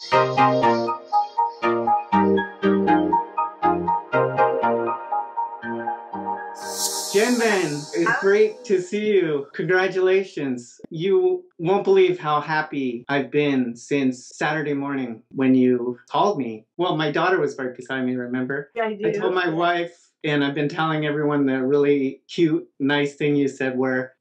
Jen-Ven, it's great to see you. Congratulations. You won't believe how happy I've been since Saturday morning when you called me. Well, my daughter was right beside me, remember? Yeah, I do. I told my wife, and I've been telling everyone the really cute, nice thing you said where,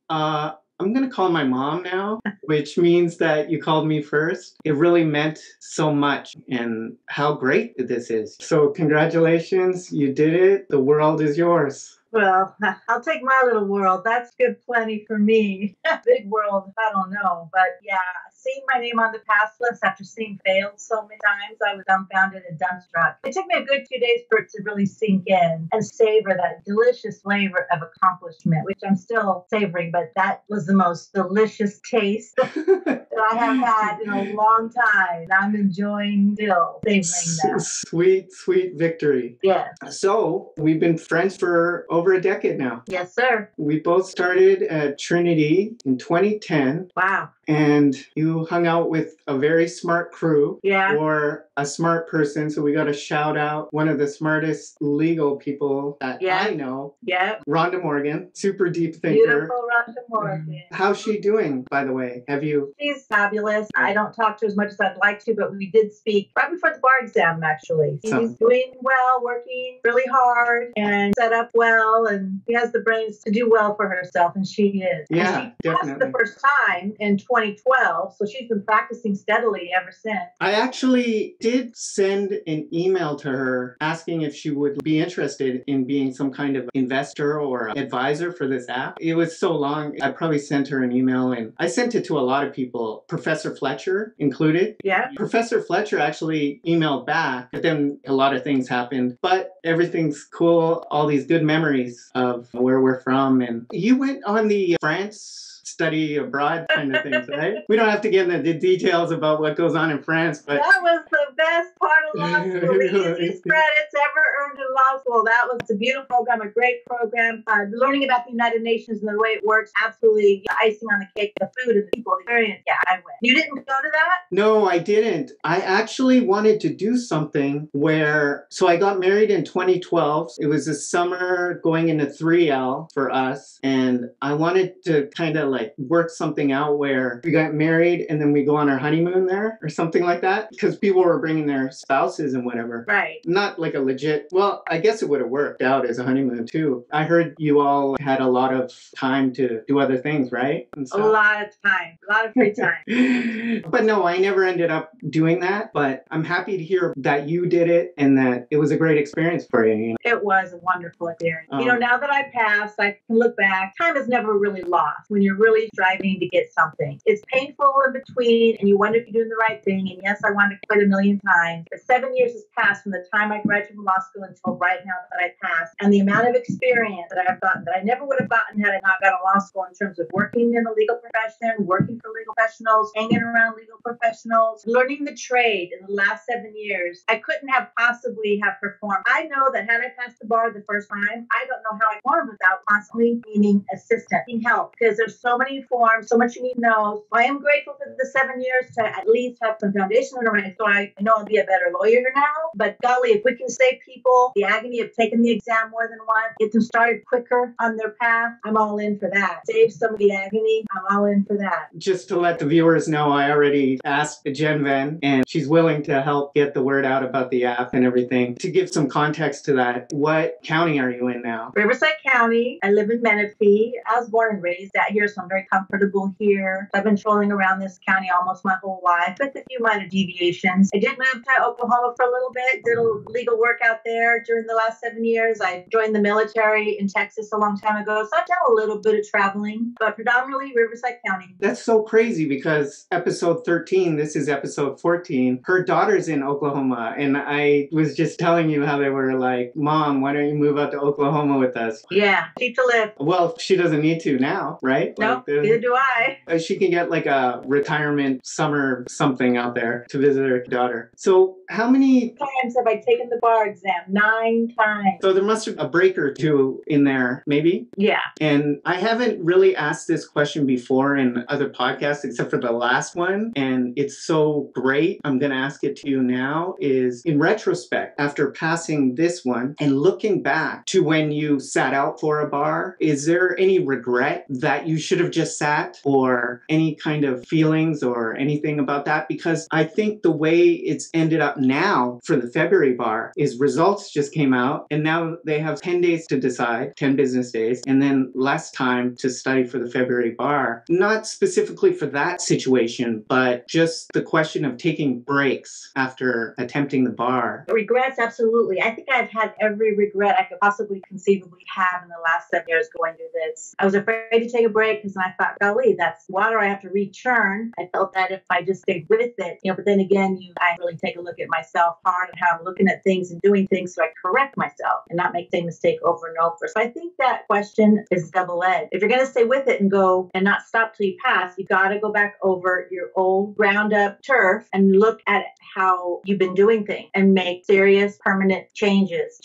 I'm going to call my mom now, which means that you called me first. It really meant so much and how great this is. So congratulations, you did it. The world is yours. Well, I'll take my little world. That's good plenty for me. Big world, I don't know. But yeah, seeing my name on the pass list after seeing failed so many times, I was dumbfounded and dumbstruck. It took me a good few days for it to really sink in and savor that delicious flavor of accomplishment, which I'm still savoring, but that was the most delicious taste that I have had in a long time. I'm enjoying still savoring that. Sweet, sweet victory. Yes. So we've been friends for over a decade now. Yes, sir. We both started at Trinity in 2010. Wow. And you hung out with a very smart crew. Yeah. Or a smart person. So we got to shout out one of the smartest legal people that I know. Yeah. Rhonda Morgan, super deep thinker. Beautiful Rhonda Morgan. How's she doing, by the way? Have you? She's fabulous. I don't talk to her as much as I'd like to, but we did speak right before the bar exam, actually. She's doing well, working really hard, and set up well, and she has the brains to do well for herself, and she is. Yeah, and she passed definitely. the first time in 2012, so she's been practicing steadily ever since. I actually did send an email to her asking if she would be interested in being some kind of investor or advisor for this app. It was so long, I probably sent her an email, and I sent it to a lot of people, Professor Fletcher included. Yeah. Professor Fletcher actually emailed back, but then a lot of things happened. But everything's cool, all these good memories of where we're from. And you went on the France study abroad kind of things, right? We don't have to get into the details about what goes on in France, but that was the best part of law school. The easiest credits ever earned in law school. That was a beautiful program, a great program. Learning about the United Nations and the way it works, absolutely icing on the cake. The food and the people, the experience. Yeah, I went. You didn't go to that? No, I didn't. I actually wanted to do something where, so I got married in 2012. It was a summer going into 3L for us, and I wanted to kind of like work something out where we got married and then we go on our honeymoon there or something like that, because people were bringing their spouses and whatever. Right. Not like a legit, well, I guess it would have worked out as a honeymoon too. I heard you all had a lot of time to do other things, right? A lot of time, a lot of free time. But no, I never ended up doing that, but I'm happy to hear that you did it and that it was a great experience for you. You know? It was a wonderful experience. You know, now that I passed, I can look back. Time is never really lost when you're really striving to get something. It's painful in between, and you wonder if you're doing the right thing. And yes, I wanted to quit a million times. But 7 years has passed from the time I graduated from law school until right now that I passed. And the amount of experience that I've gotten that I never would have gotten had I not gone to law school in terms of working in the legal profession, working for legal professionals, hanging around legal professionals, learning the trade in the last 7 years. I couldn't have possibly have performed. I know that had I passed the bar the first time, I don't know how I performed without constantly needing assistance, needing help, because there's so many forms, so much you need to know. So I am grateful for the 7 years to at least have some foundation under my, so I know I'll be a better lawyer now. But golly, if we can save people the agony of taking the exam more than once, get them started quicker on their path, I'm all in for that. Save some of the agony, I'm all in for that. Just to let the viewers know, I already asked Jen-Ven, and she's willing to help get the word out about the app and everything. To give some context to that, what county are you in now? Riverside County. I live in Menifee. I was born and raised out here, so I'm very comfortable here. I've been trolling around this county almost my whole life with a few minor deviations. I did move to Oklahoma for a little bit, did a legal work out there during the last 7 years. I joined the military in Texas a long time ago, so I've done a little bit of traveling, but predominantly Riverside County. That's so crazy because episode 13, this is episode 14, her daughter's in Oklahoma, and I was just telling you how they were like, Mom, why don't you move out to Oklahoma with us? Yeah, cheap to live. Well, she doesn't need to now, right? No, like, neither do I. She can get like a retirement summer something out there to visit her daughter. So how many times have I taken the bar exam? 9 times. So there must have a break or two in there, maybe? Yeah. And I haven't really asked this question before in other podcasts, except for the last one. And it's so great. I'm going to ask it to you now is, in retrospect, after passing this one and looking back to when you sat out for a bar, is there any regret that you should have just sat, or any kind of feelings or anything about that? Because I think the way it's ended up now for the February bar is results just came out, and now they have 10 days to decide, 10 business days, and then less time to study for the February bar. Not specifically for that situation, but just the question of taking breaks after attempting the bar. Regrets, absolutely. I think I've had every regret I could possibly conceivably have in the last 7 years going through this. I was afraid to take a break because I thought, golly, that's water I have to rechurn. I felt that if I just stayed with it, but then again, I really take a look at myself hard and how I'm looking at things and doing things so I correct myself and not make the same mistake over and over. So I think that question is double-edged. If you're going to stay with it and go and not stop till you pass, you got to go back over your old ground up turf and look at how you've been doing things and make serious permanent changes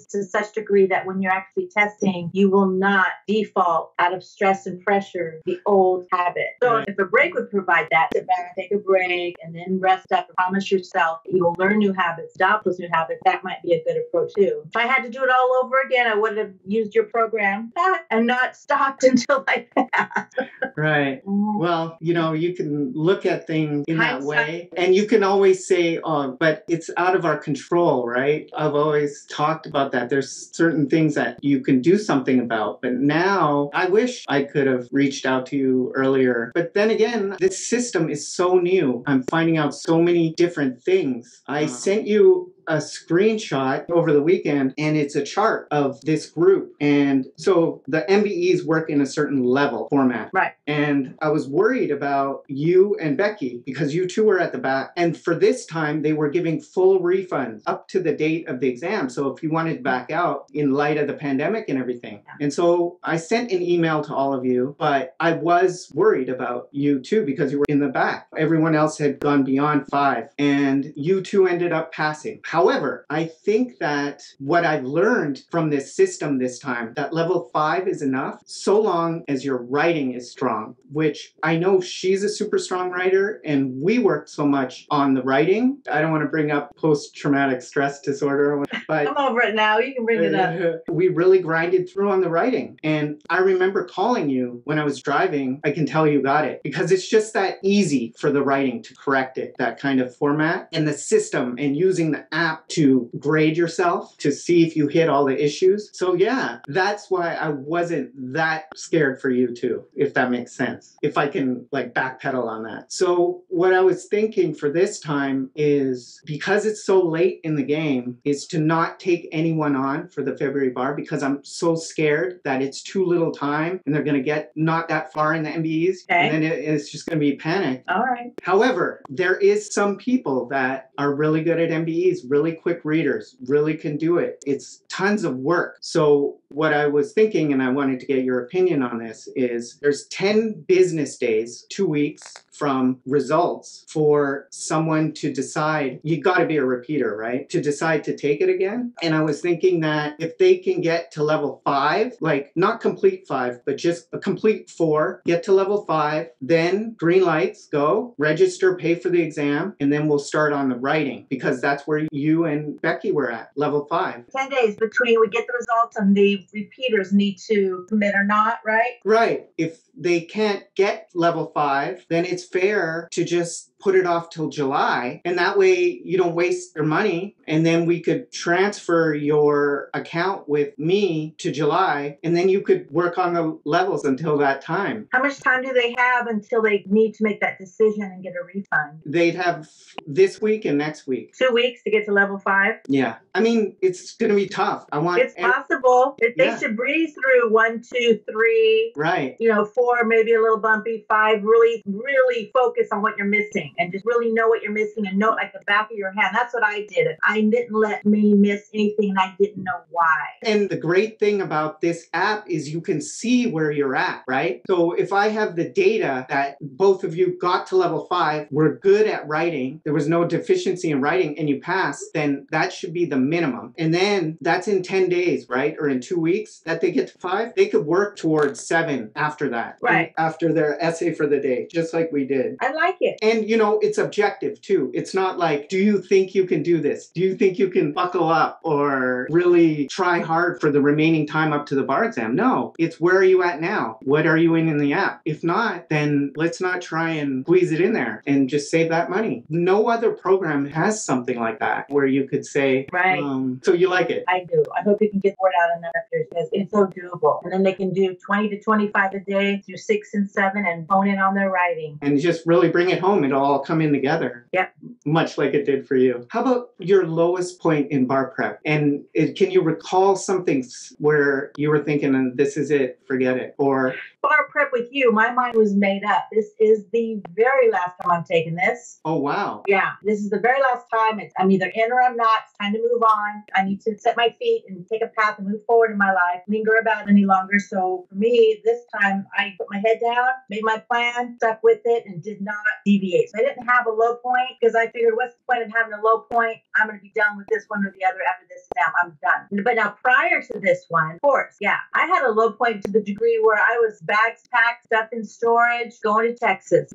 to such degree that when you're actually testing, you will not default out of stress and pressure the old habit. So if a break would provide that, sit back, take a break, and then rest up and promise yourself that you will learn new habits, adopt those new habits, that might be a good approach too. If I had to do it all over again, I would have used your program and not stopped until I passed. Right. Well, you can look at things in that Hindsight. way, and you can always say, oh, but it's out of our control, right? I've always talked about that. There's certain things that you can do something about, but now I wish I could have reached out to you earlier. But then again, this system is so new. I'm finding out so many different things. I sent you a screenshot over the weekend, and it's a chart of this group. And so the MBEs work in a certain level format. Right. And I was worried about you and Becky because you two were at the back. And for this time, they were giving full refunds up to the date of the exam. So if you wanted to back out in light of the pandemic and everything. And so I sent an email to all of you, but I was worried about you too because you were in the back. Everyone else had gone beyond 5, and you two ended up passing. However, I think that what I've learned from this system this time, that level 5 is enough so long as your writing is strong, which I know she's a super strong writer, and we worked so much on the writing. I don't want to bring up post-traumatic stress disorder, but I'm over it now. You can bring it up. We really grinded through on the writing. And I remember calling you when I was driving. I can tell you got it because it's just that easy for the writing to correct it, that kind of format, and the system and using the app to grade yourself to see if you hit all the issues. So yeah, that's why I wasn't that scared for you too, if that makes sense, if I can backpedal on that. So what I was thinking for this time is, because it's so late in the game, is to not take anyone on for the February bar because I'm so scared that it's too little time and they're going to get not that far in the MBEs. Okay. And then it's just going to be panic. All right. However, there is some people that are really good at MBEs, really quick readers, really can do it. It's tons of work. So what I was thinking, and I wanted to get your opinion on this, is there's 10 business days, 2 weeks from results for someone to decide. You got to be a repeater, right? To decide to take it again. And I was thinking that if they can get to level 5, not complete 5, but just a complete 4, get to level 5, then green lights, go, register, pay for the exam, and then we'll start on the writing, because that's where you and Becky were at, level 5. 10 days between we get the results and the repeaters need to commit or not, right? Right. If they can't get level 5, then it's fair to just put it off till July, and that way you don't waste your money, and then we could transfer your account with me to July, and then you could work on the levels until that time. How much time do they have until they need to make that decision and get a refund? They'd have this week and next week. 2 weeks to get to level 5? Yeah. I mean, it's going to be tough. It's possible. They should breeze through 1, 2, 3. Right. 4, maybe a little bumpy. 5, really, really focus on what you're missing. something and just really know what you're missing and know it like the back of your hand. That's what I did. I didn't let me miss anything and I didn't know why. And the great thing about this app is you can see where you're at, right? So if I have the data that both of you got to level 5, were good at writing, there was no deficiency in writing, and you passed, then that should be the minimum. And then that's in 10 days, right? Or in 2 weeks that they get to 5. They could work towards 7 after that. Right. After their essay for the day, just like we did. I like it. And, it's objective too. It's not like, do you think you can do this? Do you think you can buckle up or really try hard for the remaining time up to the bar exam? No, it's where are you at now? What are you in the app? If not, then let's not try and squeeze it in there and just save that money. No other program has something like that where you could say, right. So you like it? I do. I hope you can get the word out enough because it's so doable. And then they can do 20 to 25 a day through 6 and 7 and hone in on their writing. And just really bring it home. It'll all come in together. Yep. Much like it did for you. How about your lowest point in bar prep? And can you recall something where you were thinking, this is it, forget it? Or bar prep with you, my mind was made up. This is the very last time I'm taking this. Oh, wow. Yeah, this is the very last time. I'm either in or I'm not. It's time to move on. I need to set my feet and take a path and move forward in my life, linger about any longer. So for me, this time I put my head down, made my plan, stuck with it, and did not deviate. So I didn't have a low point because I figured, what's the point of having a low point? I'm going to be done with this one or the other after this exam. I'm done. But now prior to this one, of course, yeah, I had a low point to the degree where I was bags packed, stuff in storage, going to Texas.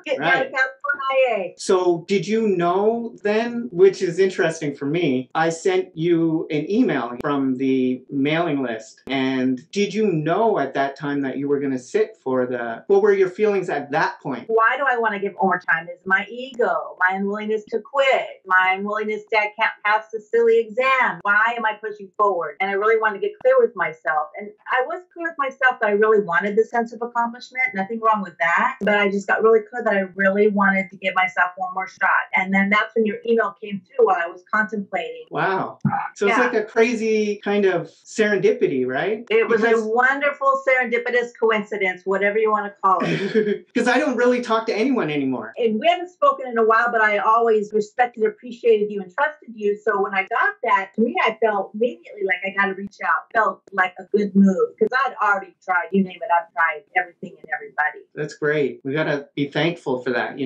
Getting out of California. So did you know then, which is interesting for me, I sent you an email from the mailing list. And did you know at that time that you were going to sit for what were your feelings at that point? Why do I want to give overtime? Is my ego, my unwillingness to quit, my unwillingness that I can't pass the silly exam. Why am I pushing forward? And I really wanted to get clear with myself. And I was clear with myself that I really wanted this sense of accomplishment. Nothing wrong with that. But I just got really clear that I really wanted to give myself one more shot. And then that's when your email came through while I was contemplating. Wow. So it's like a crazy kind of serendipity, right? It was a wonderful serendipitous coincidence, whatever you want to call it. Because I don't really talk to anyone anymore. And we haven't spoken in a while, but I always respected, appreciated you, and trusted you. So when I got that, to me, I felt immediately like I got to reach out. Felt like a good move because I'd already tried, you name it, I've tried everything and everybody. That's great. We got to be thankful for that,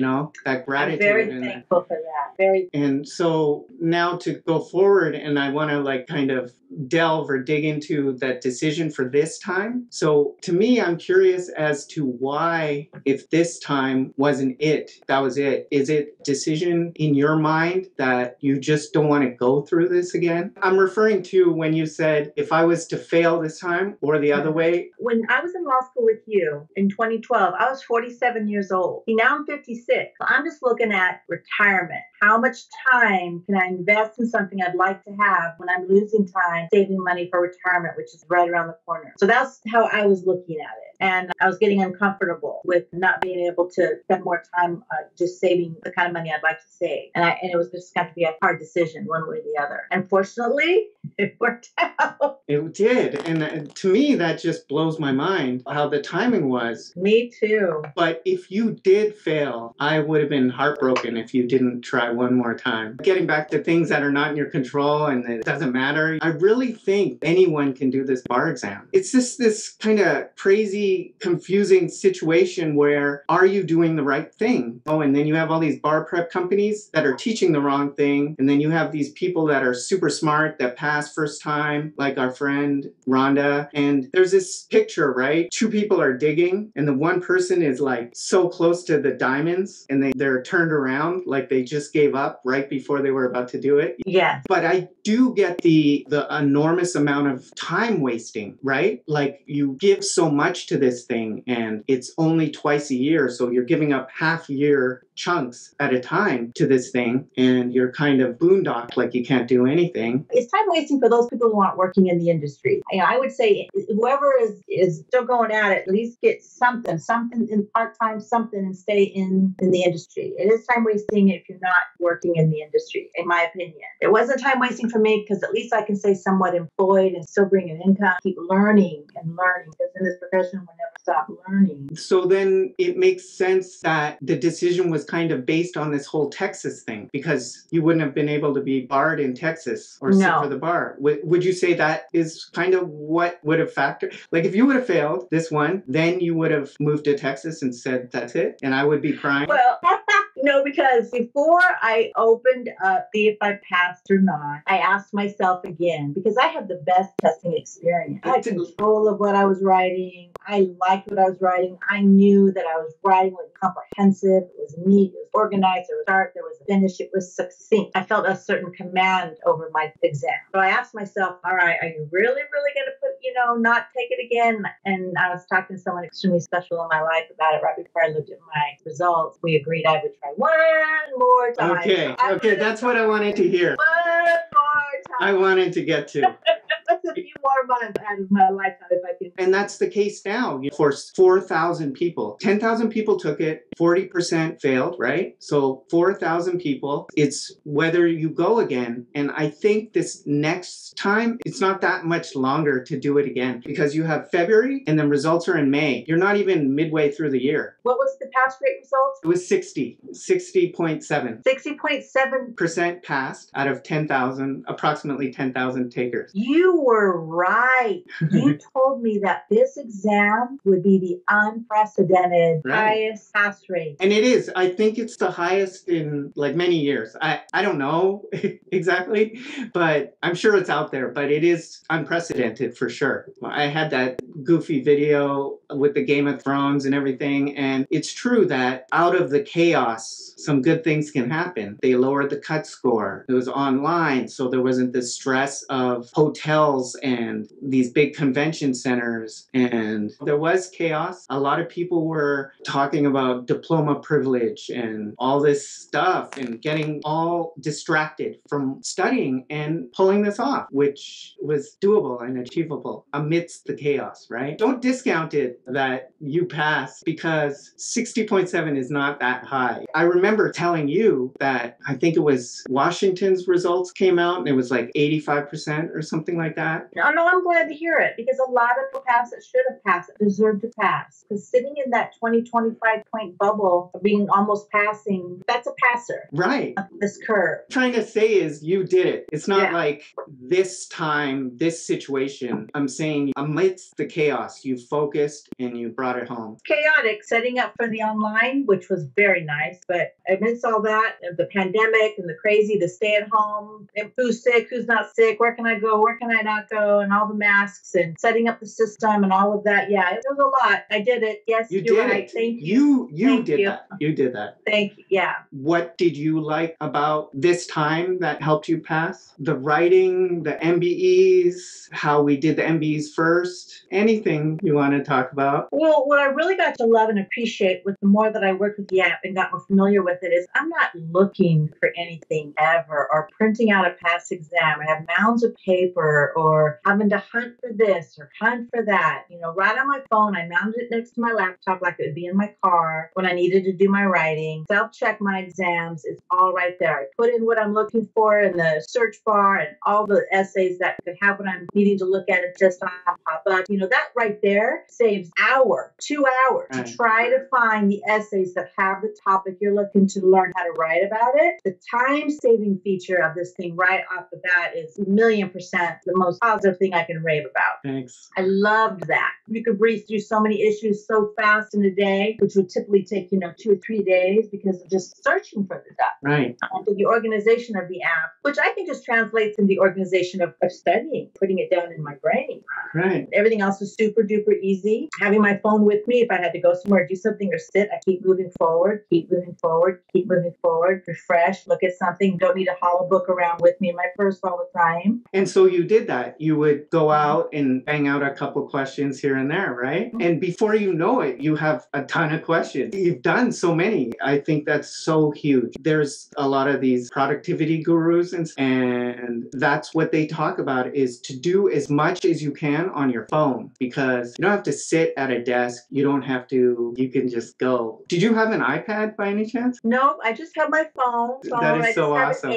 that gratitude. I'm very thankful for that. And so now to go forward, and I want to kind of delve or dig into that decision for this time. So to me, I'm curious as to why, if this time wasn't it, that was it. Is it decision in your mind that you just don't want to go through this again? I'm referring to when you said, if I was to fail this time or the other way. When I was in law school with you in 2012, I was 47 years old. Now I'm 56. I'm just looking at retirement. How much time can I invest in something I'd like to have when I'm losing time saving money for retirement, which is right around the corner? So that's how I was looking at it. And I was getting uncomfortable with not being able to spend more time just saving the kind of money I'd like to save. And it was just got to be a hard decision one way or the other. And fortunately, it worked out. It did. And to me, that just blows my mind how the timing was. Me too. But if you did fail, I would have been heartbroken if you didn't try one more time. Getting back to things that are not in your control and it doesn't matter, I really think anyone can do this bar exam. It's just this kind of crazy, confusing situation where, are you doing the right thing? Oh, and then you have all these bar prep companies that are teaching the wrong thing. And then you have these people that are super smart that pass first time, like our friend Rhonda. And there's this picture, right? Two people are digging and the one person is so close to the diamonds and they're turned around like they just gave up right before they were about to do it. Yeah. But I do get the enormous amount of time wasting, right? Like you give so much to this thing and it's only twice a year. So you're giving up half year chunks at a time to this thing and you're kind of boondocked like you can't do anything. It's time wasting for those people who aren't working in the industry. I would say whoever is still going at it, at least get something in part-time, something, and stay in the industry. It is time wasting if you're not working in the industry, in my opinion. It wasn't time wasting for me because at least I can stay somewhat employed and still bring an income, keep learning because in this profession we'll never stop learning. So then it makes sense that the decision was was kind of based on this whole Texas thing because you wouldn't have been able to be barred in Texas or sit for the bar. Would you say that is kind of what would have factored? Like if you would have failed this one, then you would have moved to Texas and said, that's it? And I would be crying? Well, no, because before I opened up, see if I passed or not, I asked myself again, because I had the best testing experience. I had control of what I was writing. I liked what I was writing. I knew that I was writing was comprehensive. It was neat. It was organized. There was start. There was a finish. It was succinct. I felt a certain command over my exam. So I asked myself, all right, are you really going to put, not take it again? And I was talking to someone extremely special in my life about it right before I looked at my results. We agreed I would try one more time. Okay, that's what I wanted to hear. One more time. I wanted to get to. That's a few more months out of my lifetime if I can. And that's the case now. For 4,000 people, 10,000 people took it, 40% failed, right? So 4,000 people, it's whether you go again. And I think this next time, it's not that much longer to do it again because you have February and then results are in May. You're not even midway through the year. What was the pass rate results? It was 60.7. 60.7% passed out of 10,000, approximately 10,000 takers. You were right. You told me that this exam would be the unprecedented highest pass rate. And it is. I think it's the highest in like many years. I don't know exactly, but I'm sure it's out there. But it is unprecedented for sure. I had that goofy video with the Game of Thrones and everything. And it's true that out of the chaos, some good things can happen. They lowered the cut score. It was online, so there wasn't the stress of hotels and these big convention centers. And there was chaos. A lot of people were talking about diploma privilege and all this stuff and getting all distracted from studying and pulling this off, which was doable and achievable amidst the chaos, right? Don't discount it that you passed because 60.7 is not that high. I remember telling you that I think it was Washington's results came out and it was like 85% or something like that. No, I'm glad to hear it because a lot of people pass that should have passed it, deserved to pass. Because sitting in that 20-25 point bubble of being almost passing, that's a passer. Right. This curve. What I'm trying to say is you did it. It's not like this time, this situation. I'm saying amidst the chaos, you focused and you brought it home. Chaotic setting up for the online, which was very nice, but amidst all that, the pandemic and the crazy, the stay at home, and who's sick, who's not sick, where can I go, where can I not go, and all the masks and setting up the system and all of that. Yeah, it was a lot. I did it. Yes, you're right. Thank you. You did that. You did that. Thank you. Yeah. What did you like about this time that helped you pass? The writing, the MBEs, how we did the MBEs first, anything you want to talk about? Well, what I really got to love and appreciate with the more that I worked with the app and got more familiar with it is I'm not looking for anything ever or printing out a past exam. I have mounds of paper or having to hunt for this or hunt for that. Right on my phone, I mounted it next to my laptop like it would be in my car when I needed to do my writing. Self-check my exams. It's all right there. I put in what I'm looking for in the search bar and all the essays that could have what I'm needing to look at it just on pop up. That right there saves 2 hours to try to find the essays that have the topic you're looking to learn how to write about it. The time-saving feature of this thing right off the bat is 1,000,000% the most positive thing I can rave about. Thanks. I loved that. You could breeze through so many issues so fast in a day, which would typically take, 2 or 3 days because of just searching for the stuff. Right. And the organization of the app, which I think just translates in the organization of studying, putting it down in my brain. Right. Everything else was super duper easy. Having my phone with me, if I had to go somewhere, do something or sit, I keep moving forward, keep moving forward, keep moving forward, refresh, look at something, don't need a hollow book around with me in my purse all the time. And so you did that. You would go out and bang out a couple questions here and there, right? And before you know it, you have a ton of questions. You've done so many. I think that's so huge. There's a lot of these productivity gurus and that's what they talk about is to do as much as you can on your phone because you don't have to sit at a desk. You can just go. Did you have an iPad by any chance? No, I just have my phone. That is so awesome.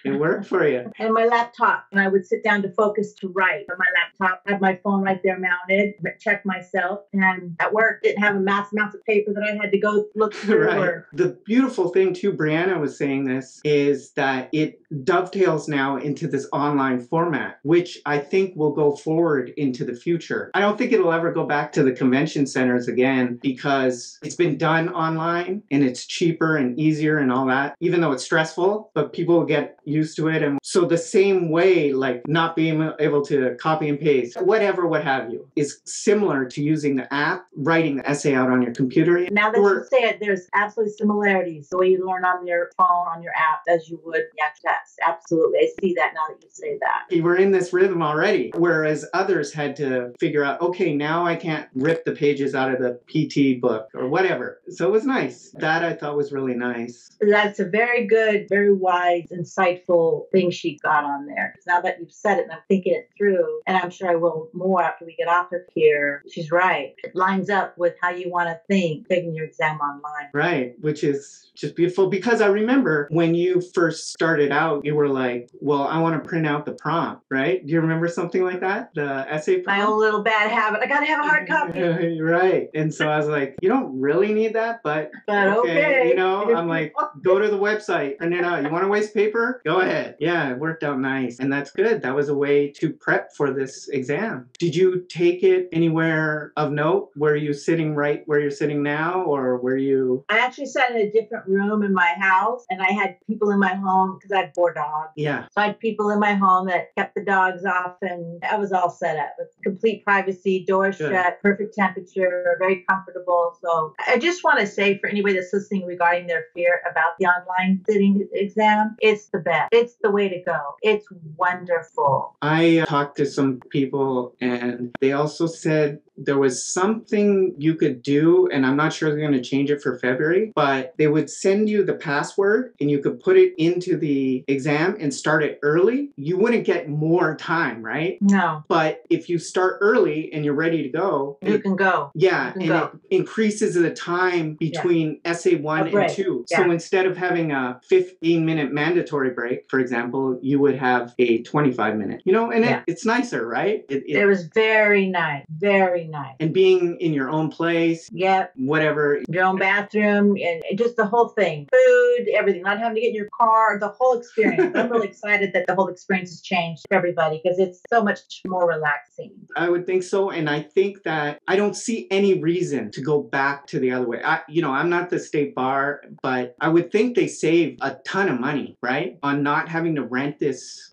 It worked for you. And my laptop, and I would sit down to focus to write on my laptop, had my phone right there mounted, check myself, and at work didn't have a mass amounts of paper that I had to go look through. Right. The beautiful thing too, Brianna was saying this, is that it dovetails now into this online format, which I think will go forward into the future. I don't think it'll ever go back to the convention centers again because it's been done online and it's cheaper and easier and all that, even though it's stressful, but people will get used to it. And so the same way, like not being able to copy and paste, whatever, what have you, is similar to using the app, writing the essay out on your computer. Now that you say it, there's absolutely similarities. The way you learn on your phone, on your app, as you would the actual test. Absolutely. I see that now that you say that. You were in this rhythm already, whereas others had to figure out, okay, now I can't rip the pages out of the PT book or whatever. So it was nice. That I thought was really nice. That's a very good, very wise, insightful thing she got on there. Because now that you've said it and I'm thinking it through, and I'm sure I will more after we get off of here, she's right. It lines up with how you want to think taking your exam online. Right, which is just beautiful because I remember when you first started out, you were like, well, I want to print out the prompt, right? Do you remember something like that? The essay prompt? My own little bad habit. I got to have a hard copy. Right. And so I was like, you don't really need that, but okay. You know, I'm like, go to the website, print it out. You want to waste paper? Go ahead. Yeah, it worked out nice. And that's good. That was a way to prep for this exam. Did you take it anywhere of note? Were you sitting right where you're sitting now, or were you? I actually sat in a different room in my house, and I had people in my home because I had 4 dogs. Yeah. So I had people in my home that kept the dogs off, and I was all set up with complete privacy, doors shut, perfect temperature, very comfortable. So I just want to say for anybody that's listening regarding their fear about the online sitting exam, it's the best. It's the way to go. It's wonderful. I talked to some people, and they also said there was something you could do, and I'm not sure they're going to change it for February, but they would send you the password and you could put it into the exam and start it early. You wouldn't get more time, right? No. But if you start early and you're ready to go, you can go. Yeah, it increases the time between essay 1 and 2. Yeah. So instead of having a 15-minute mandatory break, for example, you would have a 25-minute, you know, and it's nicer, right? It was very nice. Very nice. And being in your own place. Yep. Whatever. Your own bathroom and just the whole thing. Food, everything. Not having to get in your car, the whole experience. I'm really excited that the whole experience has changed for everybody because it's so much more relaxing. I would think so. And I think that I don't see any reason to go back to the other way. I'm not the state bar, but I would think they save a ton of money, right? On not having to rent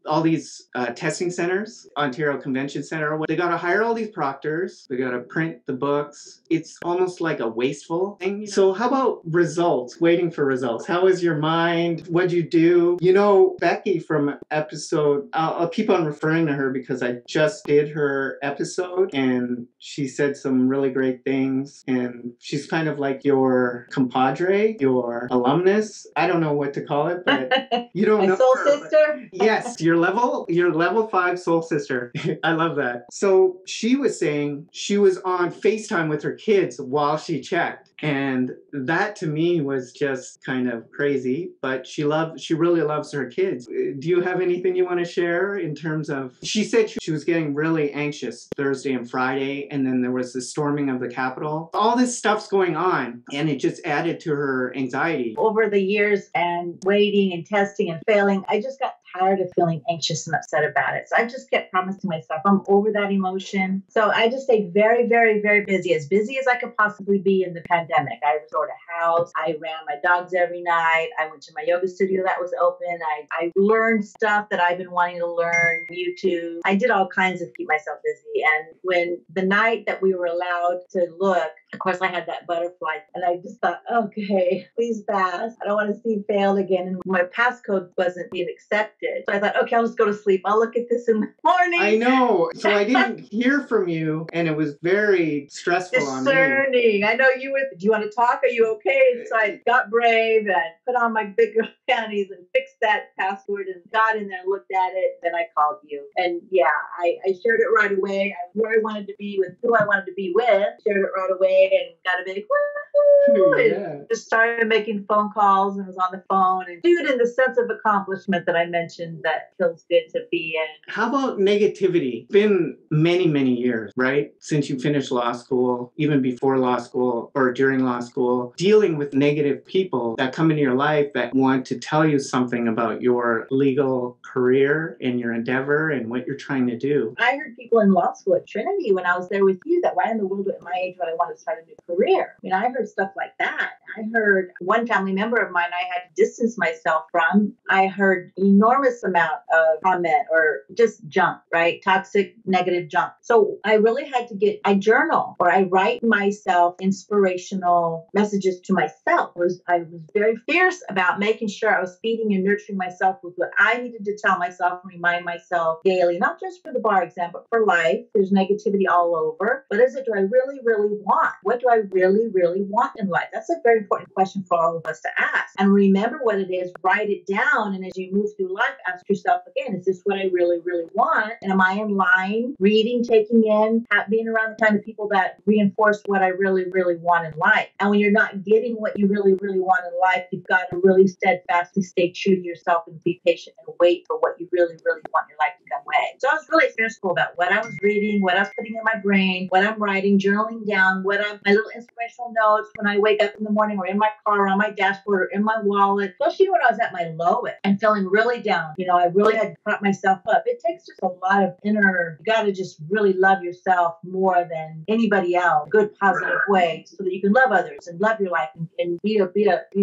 all these testing centers, Ontario Convention Center. They got to hire all these proctors. They got to print the books. It's almost like a wasteful thing. So how about results? Waiting for results. How is your mind? What'd you do? You know, Becky from episode, I'll keep on referring to her because I just did her episode and she said some really great things. And she's kind of like your compadre, your alumnus. I don't know what to call it, but you don't know. My soul sister? Yes, your level 5 soul sister. I love that. So she was saying she was on FaceTime with her kids while she checked. And that to me was just kind of crazy, but she really loves her kids. Do you have anything you want to share in terms of, she said she was getting really anxious Thursday and Friday, and then there was the storming of the Capitol. All this stuff's going on, and it just added to her anxiety. Over the years and waiting and testing and failing, I just got tired of feeling anxious and upset about it. So I just kept promising myself I'm over that emotion. So I just stayed very, very, very busy as I could possibly be in the pandemic. I restored a house. I ran my dogs every night. I went to my yoga studio that was open. I learned stuff that I've been wanting to learn, YouTube. I did all kinds of keep myself busy. And when the night that we were allowed to look, of course, I had that butterfly, and I just thought, okay, please pass. I don't want to see failed again. And my passcode wasn't being accepted. So I thought, okay, I'll just go to sleep. I'll look at this in the morning. I know. So I didn't hear from you, and it was very stressful on me. Discerning. I know you were, do you want to talk? Are you okay? So I got brave and put on my big girl panties and fixed that password and got in there and looked at it. Then I called you. And yeah, I shared it right away. Where I wanted to be with who I wanted to be with. Shared it right away. And got a big woo-hoo, and just started making phone calls and was on the phone and dude in the sense of accomplishment that I mentioned dimension that feels good to be in. How about negativity? It's been many, many years, right? Since you finished law school, even before law school or during law school, dealing with negative people that come into your life that want to tell you something about your legal career and your endeavor and what you're trying to do. I heard people in law school at Trinity when I was there with you that why in the world at my age would I want to start a new career? I mean, I heard stuff like that. I heard one family member of mine I had to distance myself from. I heard enormous amount of comment or just junk, right? Toxic, negative junk. So I really had to I journal or I write myself inspirational messages to myself. I was very fierce about making sure I was feeding and nurturing myself with what I needed to tell myself and remind myself daily, not just for the bar exam, but for life. There's negativity all over. What is it do I really, really want? What do I really, really want in life? That's a very important question for all of us to ask. And remember what it is, write it down. And as you move through life, ask yourself again, is this what I really, really want? And am I in line, reading, taking in, being around the kind of people that reinforce what I really, really want in life? And when you're not getting what you really, really want in life, you've got to really steadfastly stay true to yourself and be patient and wait for what you really, really want in your life to come away. So I was really fearful about what I was reading, what I was putting in my brain, what I'm writing, journaling down, my little inspirational notes when I wake up in the morning or in my car, on my dashboard, or in my wallet, especially when I was at my lowest and feeling really down. I really had to prop myself up. It takes just a lot of you got to just really love yourself more than anybody else, good, positive way, so that you can love others and love your life and be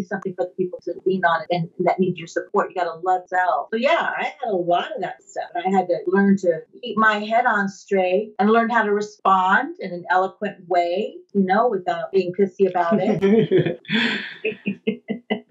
something for the people to lean on and that need your support. You got to love self. So yeah, I had a lot of that stuff. I had to learn to keep my head on straight and learn how to respond in an eloquent way, without being pissy about it.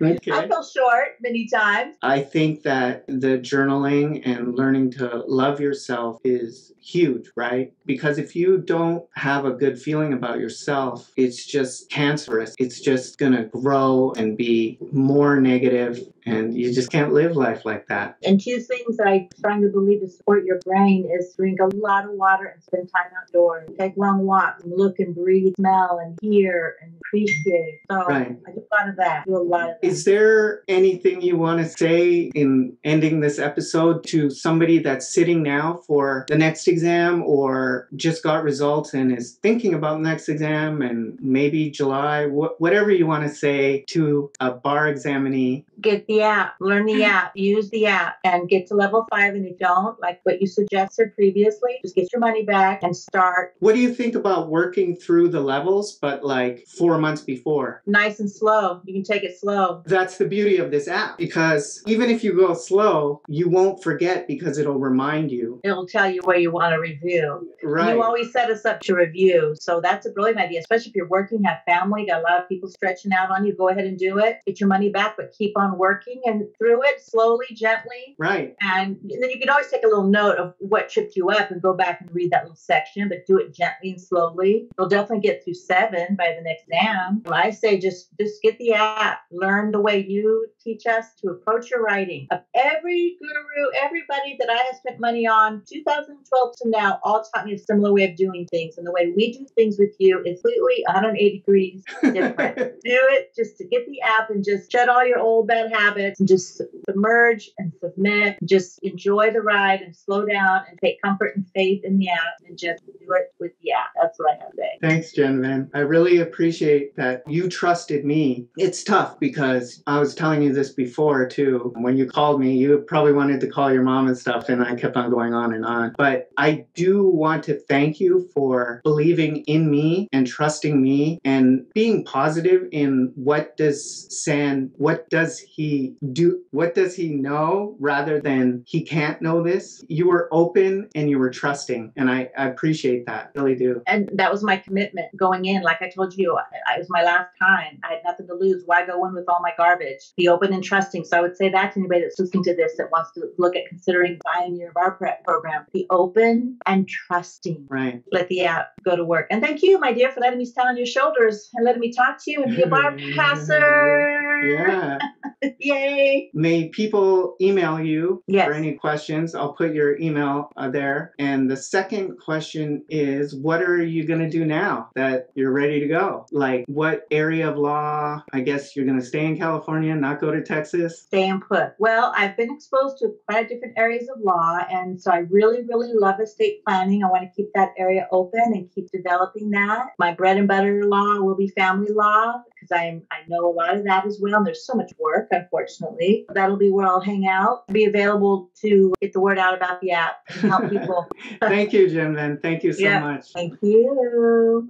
Okay. I fell short many times. I think that the journaling and learning to love yourself is huge, right? Because if you don't have a good feeling about yourself, it's just cancerous. It's just going to grow and be more negative, and you just can't live life like that. And 2 things I'm trying to believe to support your brain is drink a lot of water and spend time outdoors. Take long walks and look and breathe, smell and hear and appreciate. So right. I do a lot of that. Is there anything you want to say in ending this episode to somebody that's sitting now for the next exam or just got results and is thinking about the next exam and maybe July, whatever you want to say to a bar examinee? Get the app, learn the app, use the app, and get to level 5. And if you don't, like what you suggested previously, just get your money back and start. What do you think about working through the levels, but like 4 months before? Nice and slow. You can take it slow. That's the beauty of this app, because even if you go slow, you won't forget because it'll remind you. It'll tell you where you want to review. Right. You always set us up to review. So that's a brilliant idea, especially if you're working, have family, got a lot of people stretching out on you. Go ahead and do it. Get your money back, but keep on working and through it slowly, gently. Right. And then you can always take a little note of what tripped you up and go back and read that little section, but do it gently and slowly. You'll definitely get through 7 by the next exam. I say just get the app. Learn the way you teach us to approach your writing. Of every guru, everybody that I have spent money on, 2012 to now, all taught me a similar way of doing things. And the way we do things with you is completely 180 degrees different. Do it just to get the app and just shed all your old bad habits and just submerge and submit. Just enjoy the ride and slow down and take comfort and faith in the app and just do it with the app. That's what I have to say. Thanks, Jen-Ven. I really appreciate that you trusted me. It's tough because I was telling you this before too. When you called me, you probably wanted to call your mom and stuff, and I kept on going on and on. But I do want to thank you for believing in me and trusting me and being positive in what does he do? What does he know rather than he can't know this? You were open and you were trusting, and I appreciate that. I really do. And that was my commitment going in. Like I told you, it was my last time. I had nothing to lose. Why go in with all my garbage? Be open and trusting. So I would say that to anybody that's listening to this that wants to look at considering buying your bar prep program. Be open and trusting. Right. Let the app go to work. And thank you, my dear, for letting me stand on your shoulders and letting me talk to you and be a bar passer. Yeah. Yay! May people email you Yes. for any questions. I'll put your email there. And the second question is, what are you going to do now that you're ready to go? Like, what area of law? I guess you're going to stay in California, not go to Texas? Stay and put. Well, I've been exposed to quite different areas of law, and so I really, really love estate planning. I want to keep that area open and keep developing that. My bread and butter law will be family law because I know a lot of that as well. And there's so much work, unfortunately. That'll be where I'll hang out, be available to get the word out about the app and help people. Thank you, Jen-Ven. Thank you so much. Thank you.